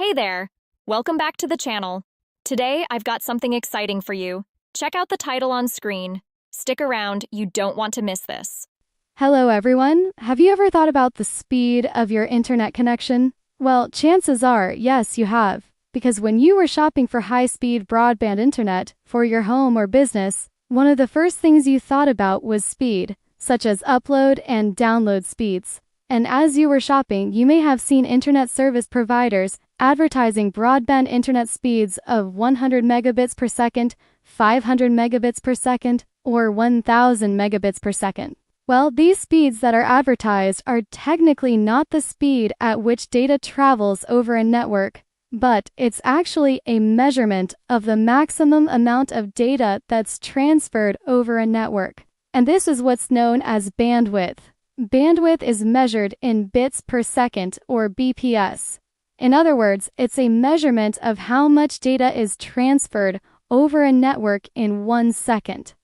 Hey there! Welcome back to the channel. Today, I've got something exciting for you. Check out the title on screen. Stick around, you don't want to miss this. Hello everyone. Have you ever thought about the speed of your internet connection? Well, chances are, yes, you have. Because when you were shopping for high-speed broadband internet for your home or business, one of the first things you thought about was speed, such as upload and download speeds. And as you were shopping, you may have seen internet service providers advertising broadband internet speeds of 100 megabits per second, 500 megabits per second, or 1000 megabits per second. Well, these speeds that are advertised are technically not the speed at which data travels over a network, but it's actually a measurement of the maximum amount of data that's transferred over a network. And this is what's known as bandwidth. Bandwidth is measured in bits per second, or Bps. In other words, it's a measurement of how much data is transferred over a network in 1 second.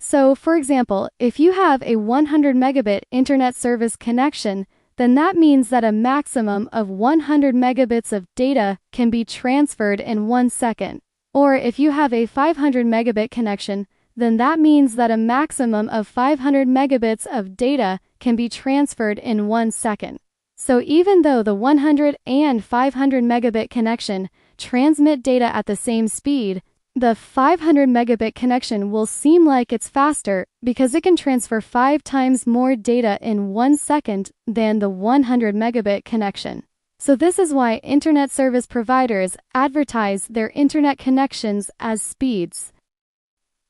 So, for example, if you have a 100 megabit internet service connection, then that means that a maximum of 100 megabits of data can be transferred in 1 second. Or if you have a 500 megabit connection, then that means that a maximum of 500 megabits of data can be transferred in 1 second. So even though the 100 and 500 megabit connection transmit data at the same speed, the 500 megabit connection will seem like it's faster because it can transfer 5 times more data in 1 second than the 100 megabit connection. So this is why internet service providers advertise their internet connections as speeds.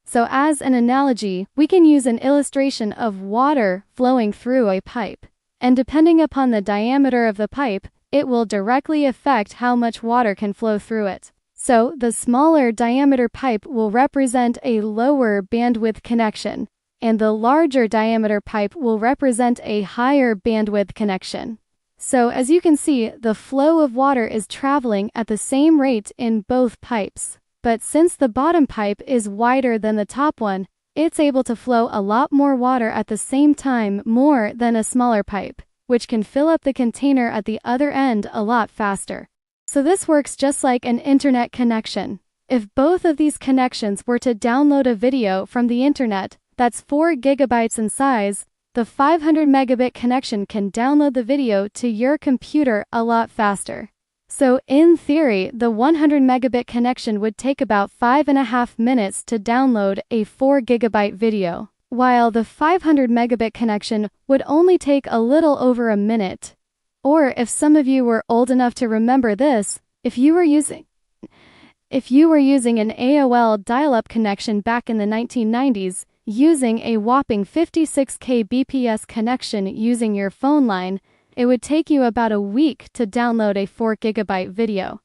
So as an analogy, we can use an illustration of water flowing through a pipe. And depending upon the diameter of the pipe, it will directly affect how much water can flow through it. So the smaller diameter pipe will represent a lower bandwidth connection, and the larger diameter pipe will represent a higher bandwidth connection. So as you can see, the flow of water is traveling at the same rate in both pipes. But since the bottom pipe is wider than the top one, it's able to flow a lot more water at the same time more than a smaller pipe, which can fill up the container at the other end a lot faster. So this works just like an internet connection. If both of these connections were to download a video from the internet that's 4 gigabytes in size, the 500 megabit connection can download the video to your computer a lot faster. So in theory, the 100 megabit connection would take about 5.5 minutes to download a 4 gigabyte video, while the 500 megabit connection would only take a little over a minute. Or if some of you were old enough to remember this, if you were using an AOL dial-up connection back in the 1990s, using a whopping 56 Kbps connection using your phone line, it would take you about a week to download a 4 gigabyte video.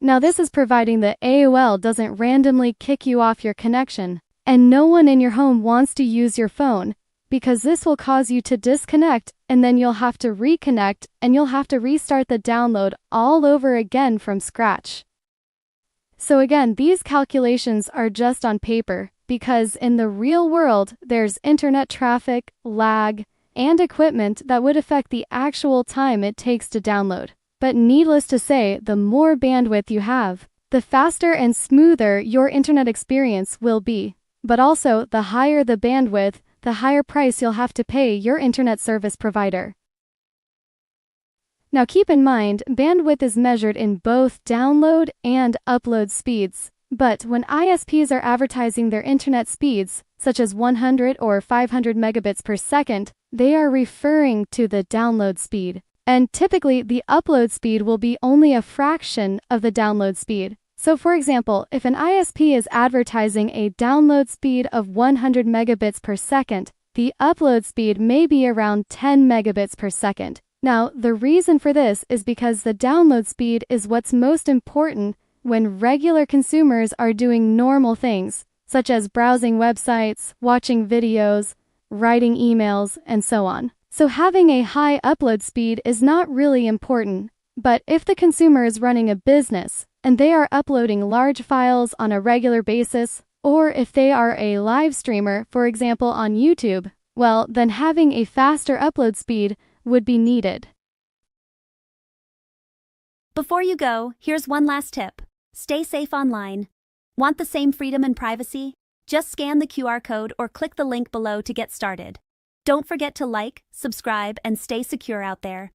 Now this is providing that AOL doesn't randomly kick you off your connection, and no one in your home wants to use your phone, because this will cause you to disconnect, and then you'll have to reconnect, and you'll have to restart the download all over again from scratch. So again, these calculations are just on paper, because in the real world, there's internet traffic, lag, and equipment that would affect the actual time it takes to download. But needless to say, the more bandwidth you have, the faster and smoother your internet experience will be. But also, the higher the bandwidth, the higher price you'll have to pay your internet service provider. Now keep in mind, bandwidth is measured in both download and upload speeds. But when ISPs are advertising their internet speeds, such as 100 or 500 megabits per second, they are referring to the download speed. And typically, the upload speed will be only a fraction of the download speed. So for example, if an ISP is advertising a download speed of 100 megabits per second, the upload speed may be around 10 megabits per second. Now, the reason for this is because the download speed is what's most important when regular consumers are doing normal things, such as browsing websites, watching videos, writing emails, and so on. So having a high upload speed is not really important. But if the consumer is running a business, and they are uploading large files on a regular basis, or if they are a live streamer, for example on YouTube, well, then having a faster upload speed would be needed. Before you go, here's one last tip. Stay safe online. Want the same freedom and privacy? Just scan the QR code or click the link below to get started. Don't forget to like, subscribe, and stay secure out there.